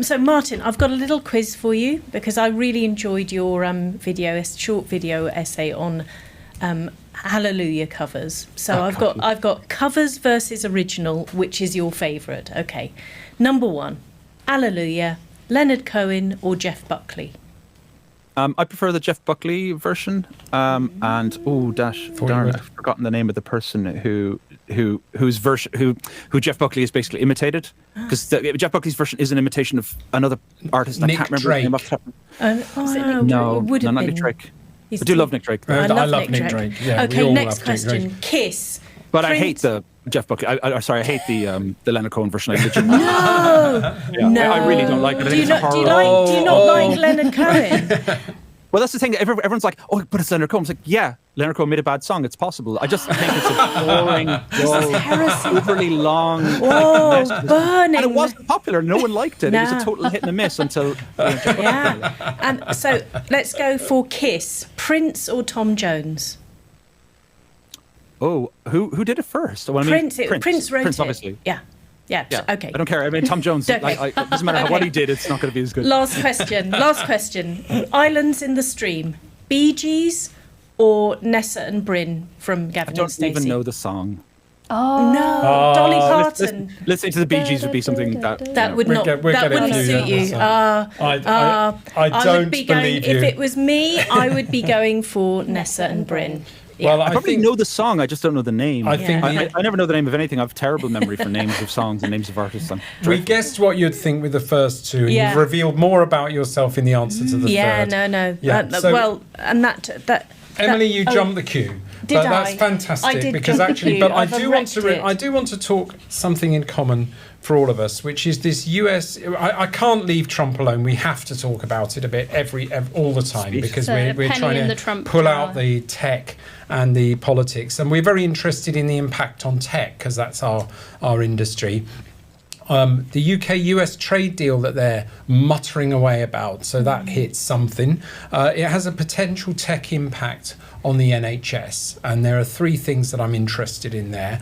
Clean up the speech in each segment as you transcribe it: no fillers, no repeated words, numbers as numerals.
So, Martin, I've got a little quiz for you because I really enjoyed your short video essay on Hallelujah covers. So I've got covers versus original. Which is your favourite? Okay, number one, Hallelujah, Leonard Cohen or Jeff Buckley? I prefer the Jeff Buckley version. Darn, I've forgotten the name of the person who Jeff Buckley is basically imitated, because Jeff Buckley's version is an imitation of another artist. Nick I can't remember Drake. the name. No, Not Nick Drake. I do love Nick Drake. I love Nick Drake. Yeah, okay, next question. Kiss. But I hate the Jeff Buckley. I hate the Leonard Cohen version. No. I really don't like it. Do you not like Leonard Cohen? Well, that's the thing. Everyone's like, "Oh, but it's Leonard Cohen." It's like, yeah, Leonard Cohen made a bad song. It's possible. I just think it's a boring, dull, overly long. Oh, burning! And it wasn't popular. No one liked it. No. It was a total hit and a miss until. Yeah. And so let's go for Kiss: Prince or Tom Jones? Oh, who did it first? Well, Prince wrote it. Obviously. Yeah. Okay. I don't care. I mean, Tom Jones. It doesn't matter what he did. It's not going to be as good. Last question. Islands in the Stream: Bee Gees or Nessa and Bryn from Gavin and Stacey? I don't even know the song. Oh no, Dolly Parton. Listening to the Bee Gees would be something that would not suit you. I don't believe you. If it was me, I would be going for Nessa and Bryn. Yeah. Well, I probably know the song. I just don't know the name. I think I never know the name of anything. I have terrible memory for names of songs and names of artists. We guessed what you'd think with the first two, and you've revealed more about yourself in the answer to the third. No. Emily, you jumped the queue. That's fantastic. I did because jump actually, the queue. but I do want to talk something in common for all of us, which is this US. I can't leave Trump alone. We have to talk about it a bit all the time because we're trying to pull out the tech and the politics, and we're very interested in the impact on tech because that's our industry. The UK-US trade deal that they're muttering away about, so that hits something. It has a potential tech impact on the NHS, and there are three things that I'm interested in there.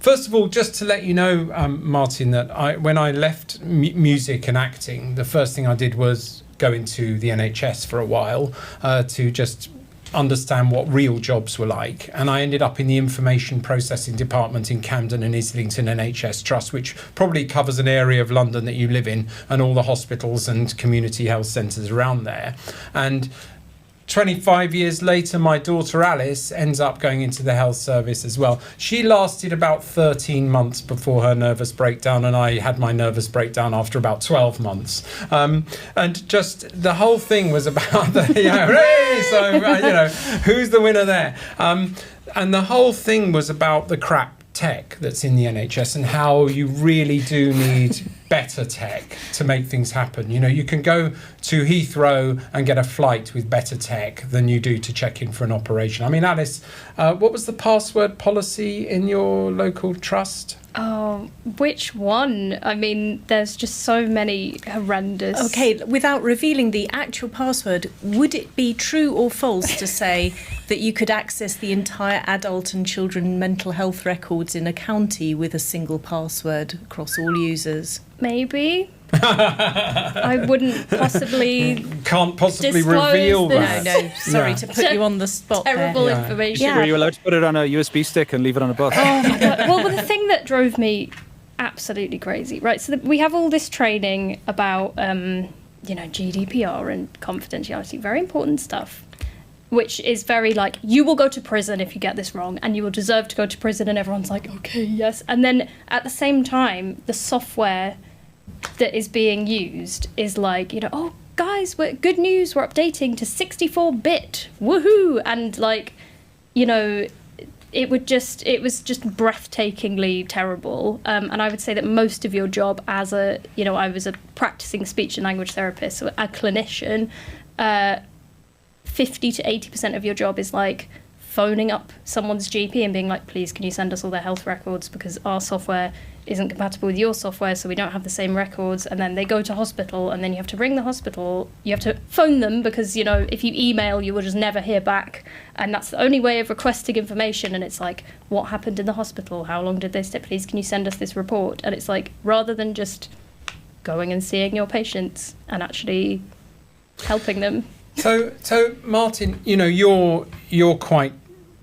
First of all, just to let you know, Martin, that when I left music and acting, the first thing I did was go into the NHS for a while to just understand what real jobs were like, and I ended up in the information processing department in Camden and Islington NHS Trust, which probably covers an area of London that you live in and all the hospitals and community health centres around there. And 25 years later, my daughter Alice ends up going into the health service as well. She lasted about 13 months before her nervous breakdown, and I had my nervous breakdown after about 12 months. And just the whole thing was about who's the winner there? And the whole thing was about the crap tech that's in the NHS and how you really do need better tech to make things happen. You know, you can go to Heathrow and get a flight with better tech than you do to check in for an operation. I mean, Alice, what was the password policy in your local trust? Oh, which one? I mean, there's just so many horrendous. Okay, without revealing the actual password, would it be true or false to say that you could access the entire adult and children mental health records in a county with a single password across all users? Maybe. I wouldn't possibly. Can't possibly reveal that. No, sorry to put you on the spot. Terrible information. Yeah. Were you allowed to put it on a USB stick and leave it on a bus? Oh my God. Well, the thing that drove me absolutely crazy, right? So we have all this training about, GDPR and confidentiality, very important stuff, which is very like, you will go to prison if you get this wrong, and you will deserve to go to prison, and everyone's like, okay, yes. And then at the same time, the software that is being used is like, oh, guys, good news, we're updating to 64-bit, woohoo! And like, it was just breathtakingly terrible. And I would say that most of your job I was a practicing speech and language therapist, so a clinician, 50 to 80% of your job is like phoning up someone's GP and being like, please, can you send us all their health records because our software isn't compatible with your software, so we don't have the same records. And then they go to hospital, and then you have to ring the hospital. You have to phone them because, if you email, you will just never hear back. And that's the only way of requesting information. And it's like, what happened in the hospital? How long did they stay? Please, can you send us this report? And it's like, rather than just going and seeing your patients and actually helping them. So Martin, you're quite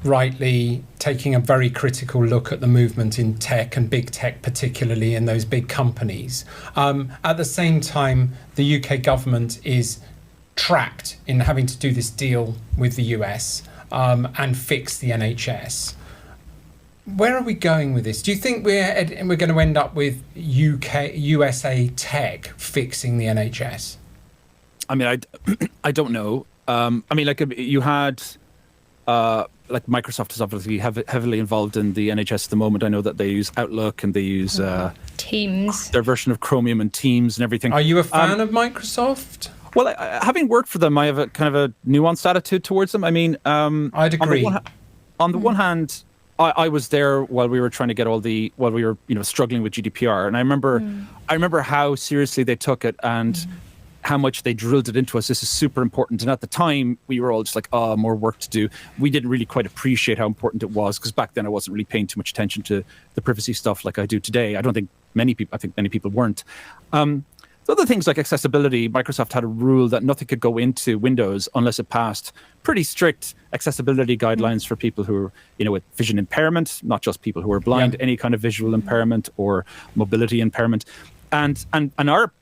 rightly taking a very critical look at the movement in tech and big tech, particularly in those big companies. At the same time, the UK government is trapped in having to do this deal with the US and fix the NHS. Where are we going with this? Do you think we're going to end up with USA tech fixing the NHS? I mean, I don't know. I mean, like you had, like Microsoft is obviously heavily involved in the NHS at the moment. I know that they use Outlook and they use Teams, their version of Chromium and Teams and everything. Are you a fan of Microsoft? Well, having worked for them, I have a kind of a nuanced attitude towards them. I mean, I'd agree. On the one hand, I was there while we were trying to get while we were struggling with GDPR, and I remember how seriously they took it and how much they drilled it into us. This is super important. And at the time, we were all just like, more work to do. We didn't really quite appreciate how important it was, because back then I wasn't really paying too much attention to the privacy stuff like I do today. I think many people weren't. The other things like accessibility, Microsoft had a rule that nothing could go into Windows unless it passed pretty strict accessibility guidelines for people who are, with vision impairment, not just people who are blind, any kind of visual impairment or mobility impairment. And our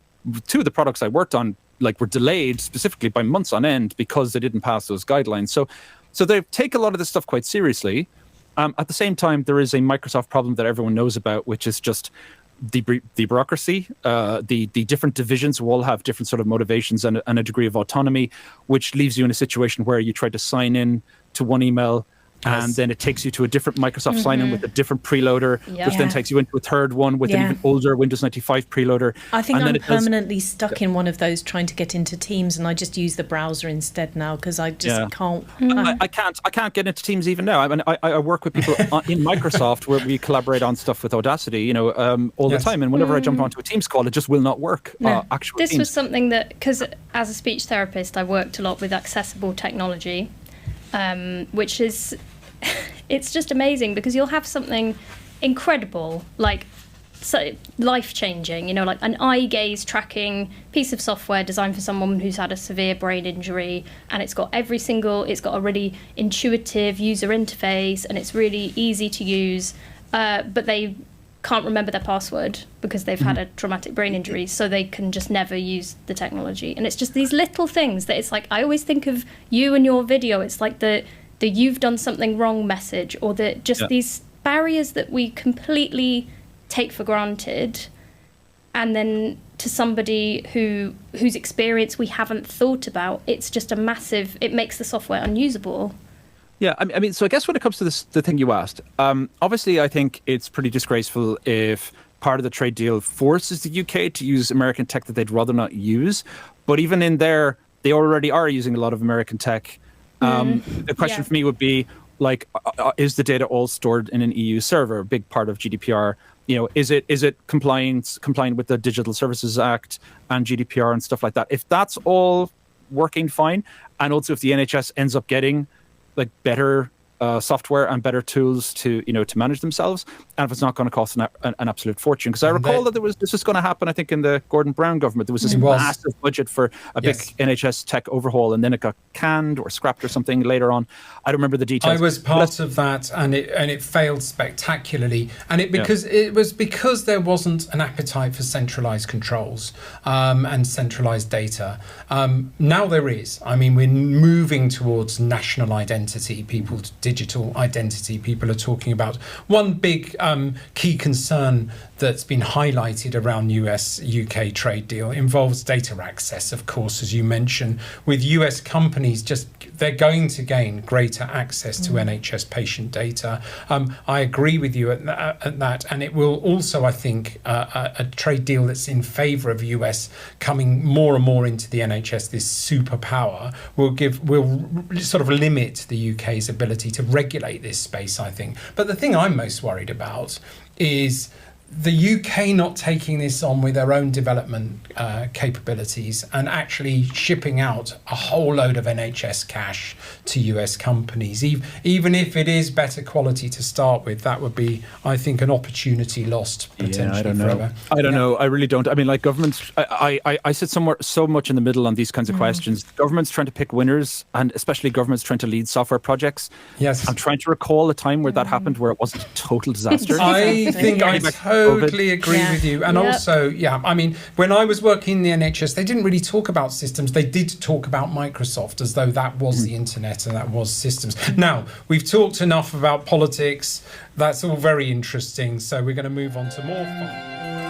two of the products I worked on were delayed specifically by months on end because they didn't pass those guidelines. So they take a lot of this stuff quite seriously. At the same time, there is a Microsoft problem that everyone knows about, which is just the bureaucracy. The different divisions will all have different sort of motivations and a degree of autonomy, which leaves you in a situation where you try to sign in to one email, and then it takes you to a different Microsoft sign-in with a different preloader, which then takes you into a third one with an even older Windows 95 preloader. I think I'm permanently stuck in one of those trying to get into Teams, and I just use the browser instead now because I just can't. I can't get into Teams even now. I mean, I work with people in Microsoft where we collaborate on stuff with Audacity, all the time. And whenever I jump onto a Teams call, it just will not work. This was something that, because as a speech therapist, I worked a lot with accessible technology, which is... it's just amazing because you'll have something incredible, life-changing, like an eye gaze tracking piece of software designed for someone who's had a severe brain injury, and it's got a really intuitive user interface, and it's really easy to use, but they can't remember their password because they've had a traumatic brain injury, so they can just never use the technology. And it's just these little things that it's like, I always think of you and your video, it's like the you've done something wrong message, or these barriers that we completely take for granted, and then to somebody whose experience we haven't thought about, it's just it makes the software unusable. Yeah, I mean, so I guess when it comes to the thing you asked, obviously I think it's pretty disgraceful if part of the trade deal forces the UK to use American tech that they'd rather not use. But even in there, they already are using a lot of American tech. The question for me would be, is the data all stored in an EU server? A big part of GDPR. Is it compliant with the Digital Services Act and GDPR and stuff like that? If that's all working fine, and also if the NHS ends up getting better software and better tools to manage themselves, and if it's not going to cost an absolute fortune, because I recall that this was going to happen. I think in the Gordon Brown government there was this massive budget for a big NHS tech overhaul, and then it got canned or scrapped or something later on. I don't remember the details. I was part of that, and it failed spectacularly, and it was because there wasn't an appetite for centralized controls and centralized data. Now there is. I mean, we're moving towards national identity, people's digital identity. People are talking about one big key concern that's been highlighted around US-UK trade deal involves data access, of course, as you mentioned, with US companies they're going to gain greater access to NHS patient data. I agree with you at that, and it will also, I think, a trade deal that's in favour of US coming more and more into the NHS, this superpower, will sort of limit the UK's ability to regulate this space, I think. But the thing I'm most worried about is the UK not taking this on with their own development capabilities and actually shipping out a whole load of NHS cash to US companies, even if it is better quality to start with, that would be, I think, an opportunity lost potentially forever. I don't know. I really don't. I mean, like governments, I sit somewhere so much in the middle on these kinds of questions. Governments trying to pick winners, and especially governments trying to lead software projects. Yes. I'm trying to recall a time where that happened, where it wasn't a total disaster. I think I totally agree with you. And also, I mean, when I was working in the NHS, they didn't really talk about systems. They did talk about Microsoft as though that was the internet and that was systems. Now, we've talked enough about politics. That's all very interesting. So we're going to move on to more fun.